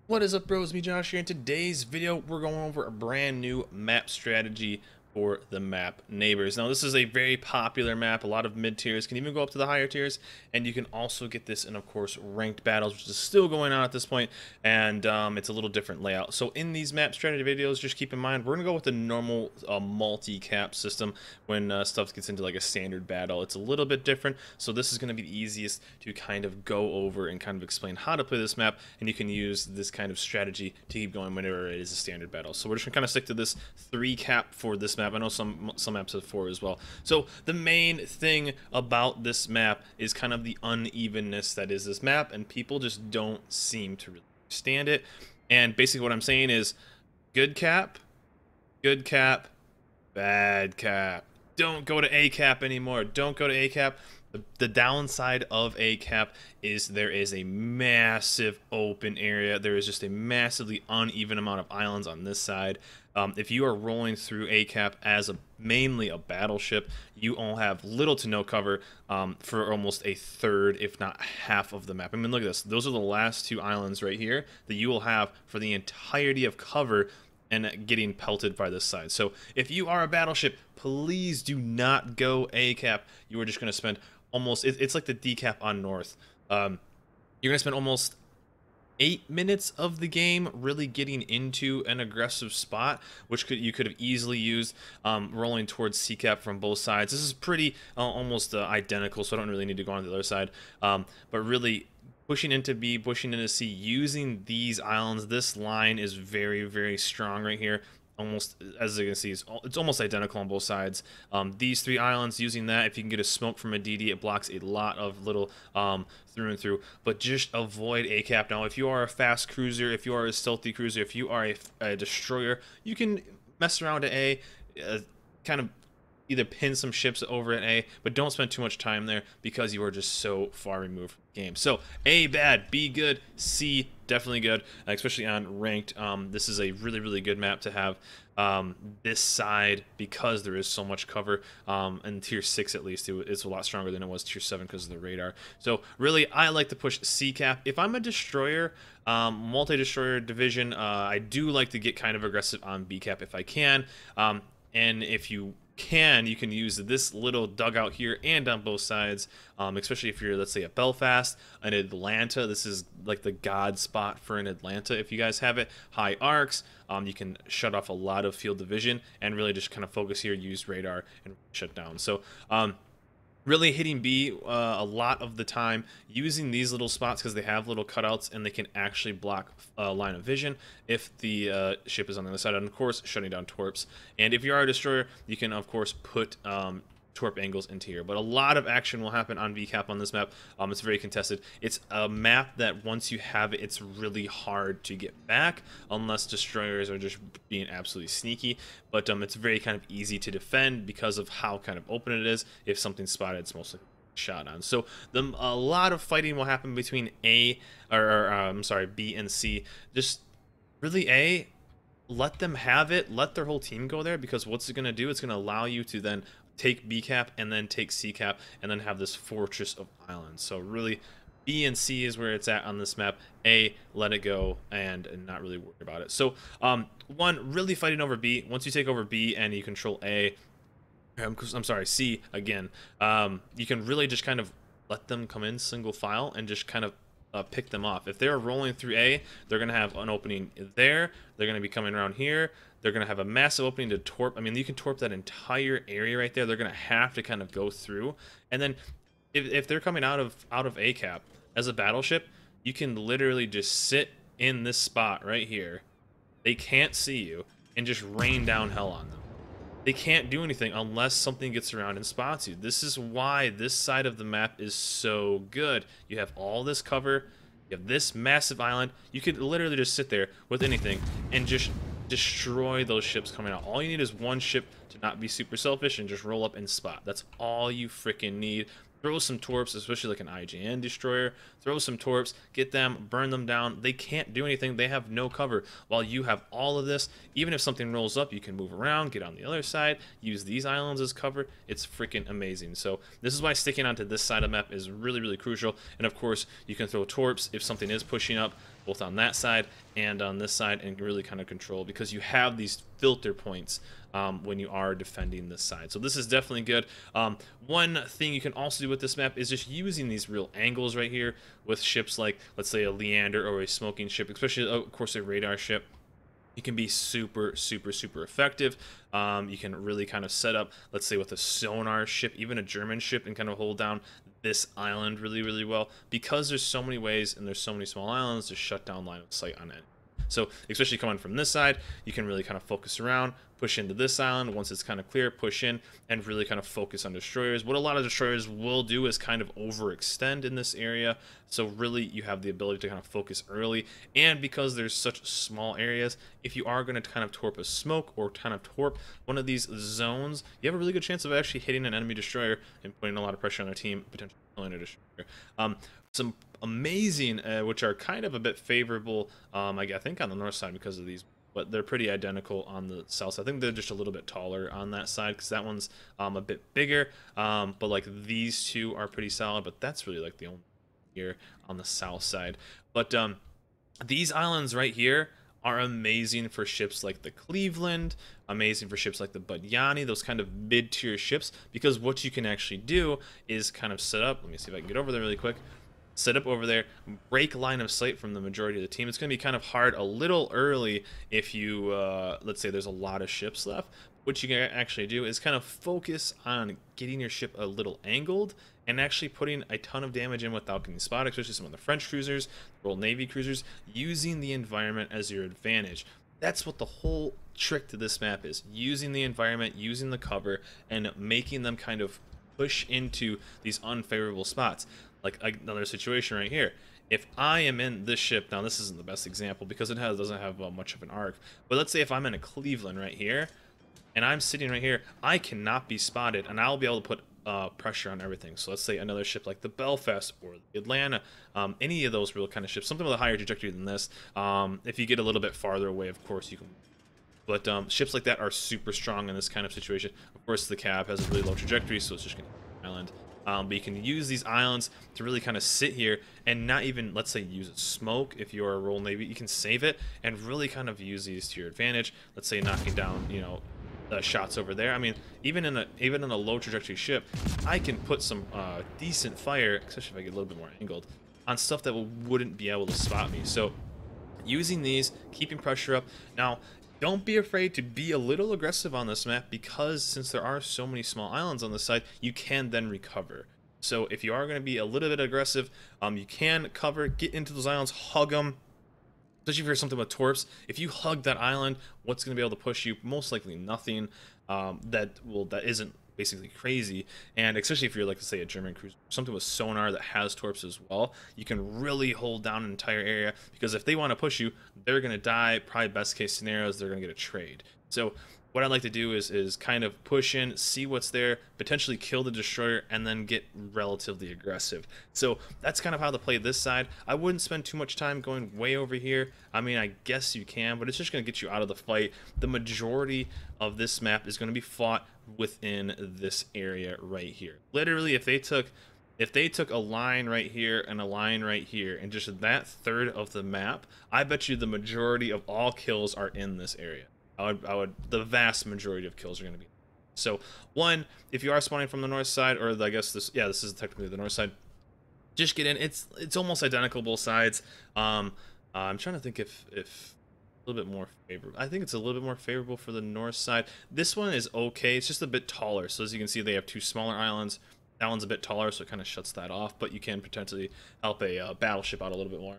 What is up, bros? Me, Josh here. In today's video, we're going over a brand new map strategy for the map Neighbors. Now, this is a very popular map. A lot of mid tiers can even go up to the higher tiers, and you can also get this in, of course, ranked battles, which is still going on at this point, and it's a little different layout. So in these map strategy videos, just keep in mind, we're going to go with the normal multi-cap system when stuff gets into like a standard battle. It's a little bit different, so this is going to be the easiest to kind of go over and kind of explain how to play this map, and you can use this kind of strategy to keep going whenever it is a standard battle. So we're just going to kind of stick to this 3 cap for this map. I know some maps have 4 as well. So the main thing about this map is kind of the unevenness that is this map, and people just don't seem to really understand it. And basically what I'm saying is good cap, bad cap. Don't go to A cap anymore. Don't go to A cap. The downside of A cap is there is a massive open area. There is just a massively uneven amount of islands on this side. If you are rolling through A cap as mainly a battleship, you all have little to no cover for almost a third, if not half of the map. I mean, look at this. Those are the last 2 islands right here that you will have for the entirety of cover and getting pelted by this side. So if you are a battleship, please do not go A cap. You are just going to spend almost, it's like the D cap on North. You're going to spend almost 8 minutes of the game really getting into an aggressive spot, which you could have easily used rolling towards C cap from both sides. This is pretty almost identical, so I don't really need to go on the other side. But really, pushing into B, pushing into C, using these islands, this line is very, very strong right here. Almost, as you can see, it's almost identical on both sides. These 3 islands, using that, if you can get a smoke from a DD, it blocks a lot of little through and through. But just avoid A cap. Now, if you are a fast cruiser, if you are a stealthy cruiser, if you are a destroyer, you can mess around at A, kind of either pin some ships over at A, but don't spend too much time there because you are just so far removed from the game. So A bad, B good, C definitely good, especially on ranked. This is a really, really good map to have this side because there is so much cover. And tier 6 at least, it's a lot stronger than it was tier 7 because of the radar. So really, I like to push C cap. If I'm a destroyer, multi-destroyer division, I do like to get kind of aggressive on B cap if I can. And if you can use this little dugout here and on both sides, especially if you're, let's say, at Belfast, an Atlanta. This is like the god spot for an Atlanta if you guys have it. High arcs, you can shut off a lot of field division and really just kind of focus here, use radar and shut down. So really hitting B a lot of the time, using these little spots because they have little cutouts and they can actually block line of vision if the ship is on the other side, and of course shutting down torps. And if you are a destroyer, you can of course put torp angles into here, but a lot of action will happen on VCAP on this map. It's very contested. It's a map that once you have it, it's really hard to get back unless destroyers are just being absolutely sneaky, but it's very kind of easy to defend because of how kind of open it is. If something's spotted, it's mostly shot on. So a lot of fighting will happen between A I'm sorry, B and C. Just really A, let them have it, let their whole team go there, because what's it going to do? It's going to allow you to then take B cap and then take C cap and then have this fortress of islands. So really, B and C is where it's at on this map. A, let it go and not really worry about it. So one, really fighting over B. Once you take over B and you control A, I'm sorry, C again, you can really just kind of let them come in single file and just kind of pick them off. If they're rolling through A, they're going to have an opening there. They're going to be coming around here. They're going to have a massive opening to torp. I mean, you can torp that entire area right there. They're going to have to kind of go through. And then if they're coming out of A cap as a battleship, you can literally just sit in this spot right here. They can't see you and just rain down hell on them. They can't do anything unless something gets around and spots you. This is why this side of the map is so good. You have all this cover. You have this massive island. You could literally just sit there with anything and just destroy those ships coming out. All you need is one ship to not be super selfish and just roll up and spot. That's all you freaking need. Throw some torps, especially like an IJN destroyer. Throw some torps, get them, burn them down. They can't do anything. They have no cover. While you have all of this, even if something rolls up, you can move around, get on the other side, use these islands as cover. It's freaking amazing. So this is why sticking onto this side of the map is really, really crucial. And of course, you can throw torps if something is pushing up, both on that side and on this side, and really kind of control, because you have these filter points when you are defending this side. So this is definitely good. One thing you can also do with this map is just using these real angles right here with ships like, let's say, a Leander or a smoking ship, especially, of course, a radar ship. You can be super effective. You can really kind of set up, let's say, with a sonar ship, even a German ship, and kind of hold down this island really well, because there's so many ways and there's so many small islands to shut down line of sight on it. So especially coming from this side, you can really kind of focus around, push into this island. Once it's kind of clear, push in and really kind of focus on destroyers. What a lot of destroyers will do is kind of overextend in this area. So really you have the ability to kind of focus early. And because there's such small areas, if you are going to kind of torp a smoke or kind of torp one of these zones, you have a really good chance of actually hitting an enemy destroyer and putting a lot of pressure on their team, potentially killing a destroyer. Some amazing, which are kind of a bit favorable, I think on the north side because of these, but they're pretty identical on the south side. I think they're just a little bit taller on that side because that one's a bit bigger, but like these two are pretty solid, but that's really like the only here on the south side. But these islands right here are amazing for ships like the Cleveland, amazing for ships like the Budyani, those kind of mid-tier ships, because what you can actually do is kind of set up, let me see if I can get over there really quick, set up over there, break line of sight from the majority of the team. It's going to be kind of hard a little early if you, let's say there's a lot of ships left. What you can actually do is kind of focus on getting your ship a little angled and actually putting a ton of damage in without getting spotted, especially some of the French cruisers, Royal Navy cruisers, using the environment as your advantage. That's what the whole trick to this map is, using the environment, using the cover, and making them kind of push into these unfavorable spots. Like another situation right here. If I am in this ship, now this isn't the best example because it doesn't have much of an arc, but let's say if I'm in a Cleveland right here, and I'm sitting right here, I cannot be spotted, and I'll be able to put pressure on everything. So let's say another ship like the Belfast or the Atlanta, any of those real kind of ships, something with a higher trajectory than this. If you get a little bit farther away, of course you can. But ships like that are super strong in this kind of situation. Of course, the Cab has a really low trajectory, so it's just going to be an island. But you can use these islands to really kind of sit here and not even, let's say, use a smoke. If you're a Royal Navy, you can save it and really kind of use these to your advantage. Let's say knocking down, you know, shots over there. I mean, even in a low trajectory ship, I can put some decent fire, especially if I get a little bit more angled, on stuff that wouldn't be able to spot me. So using these, keeping pressure up. Now, don't be afraid to be a little aggressive on this map, because since there are so many small islands on the side, you can then recover. So if you are going to be a little bit aggressive, you can cover, get into those islands, hug them. Especially if you're something with torps, if you hug that island, what's going to be able to push you? Most likely nothing. That isn't basically crazy. And especially if you're, like, say, a German cruiser, something with sonar that has torps as well, you can really hold down an entire area, because if they want to push you, they're going to die. Probably best case scenarios, they're going to get a trade. So what I like to do is kind of push in, see what's there, potentially kill the destroyer, and then get relatively aggressive. So that's kind of how to play this side. I wouldn't spend too much time going way over here. I mean, I guess you can, but it's just going to get you out of the fight. The majority of this map is going to be fought within this area right here. Literally, if they took a line right here and a line right here, and just that third of the map, I bet you the majority of all kills are in this area. The vast majority of kills are going to be. So, one, if you are spawning from the north side, or I guess this is technically the north side, just get in. It's almost identical both sides. I'm trying to think if a little bit more favorable. I think it's a little bit more favorable for the north side. This one is okay. It's just a bit taller. So as you can see, they have two smaller islands. That one's a bit taller, so it kind of shuts that off. But you can potentially help a battleship out a little bit more.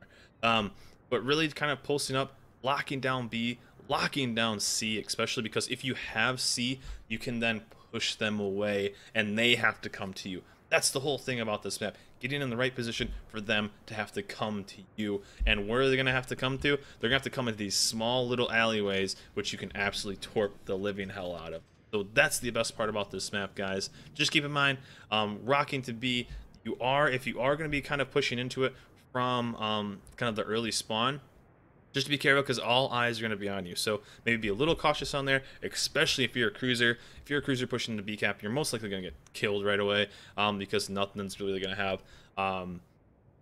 But really kind of posting up, locking down B, locking down C, especially because if you have C, you can then push them away and they have to come to you. That's the whole thing about this map, getting in the right position for them to have to come to you. And where are they going to have to come to? They're going to have to come into these small little alleyways, which you can absolutely torp the living hell out of. So that's the best part about this map, guys. Just keep in mind, rocking to B, if you are going to be kind of pushing into it from kind of the early spawn, just to be careful, because all eyes are going to be on you. So maybe be a little cautious on there, especially if you're a cruiser. If you're a cruiser pushing the B cap, you're most likely going to get killed right away, because nothing's really going to have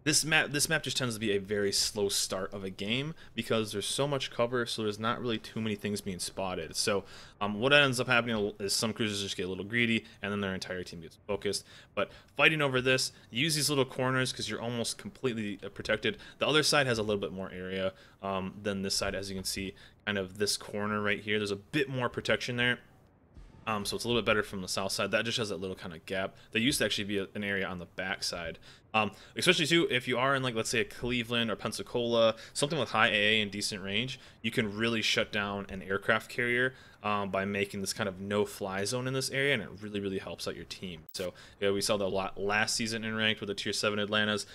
This map just tends to be a very slow start of a game because there's so much cover, so there's not really too many things being spotted. So what ends up happening is some cruisers just get a little greedy, and then their entire team gets focused. But fighting over this, use these little corners because you're almost completely protected. The other side has a little bit more area than this side, as you can see. Kind of this corner right here, there's a bit more protection there. So it's a little bit better from the south side. That just has that little kind of gap. There used to actually be an area on the back side. Especially too, if you are in, like, let's say a Cleveland or Pensacola, something with high AA and decent range, you can really shut down an aircraft carrier by making this kind of no-fly zone in this area, and it really, really helps out your team. So yeah, we saw that a lot last season in ranked with the Tier 7 Atlantas.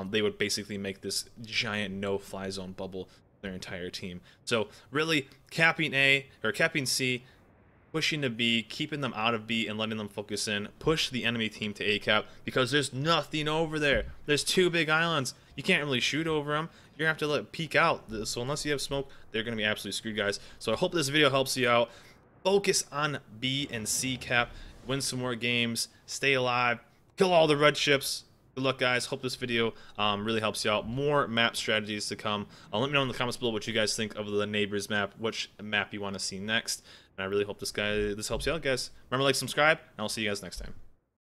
They would basically make this giant no-fly zone bubble their entire team. So really, capping A or capping C, pushing to B, keeping them out of B, and letting them focus in. Push the enemy team to A cap because there's nothing over there. There's two big islands. You can't really shoot over them. You're gonna have to let it peek out. So unless you have smoke, they're gonna be absolutely screwed, guys. So I hope this video helps you out. Focus on B and C cap. Win some more games. Stay alive. Kill all the red ships. Good luck, guys. Hope this video really helps you out. More map strategies to come. Let me know in the comments below what you guys think of the neighbors map, which map you want to see next. And I really hope this helps you out, guys. Remember, like, subscribe, and I'll see you guys next time.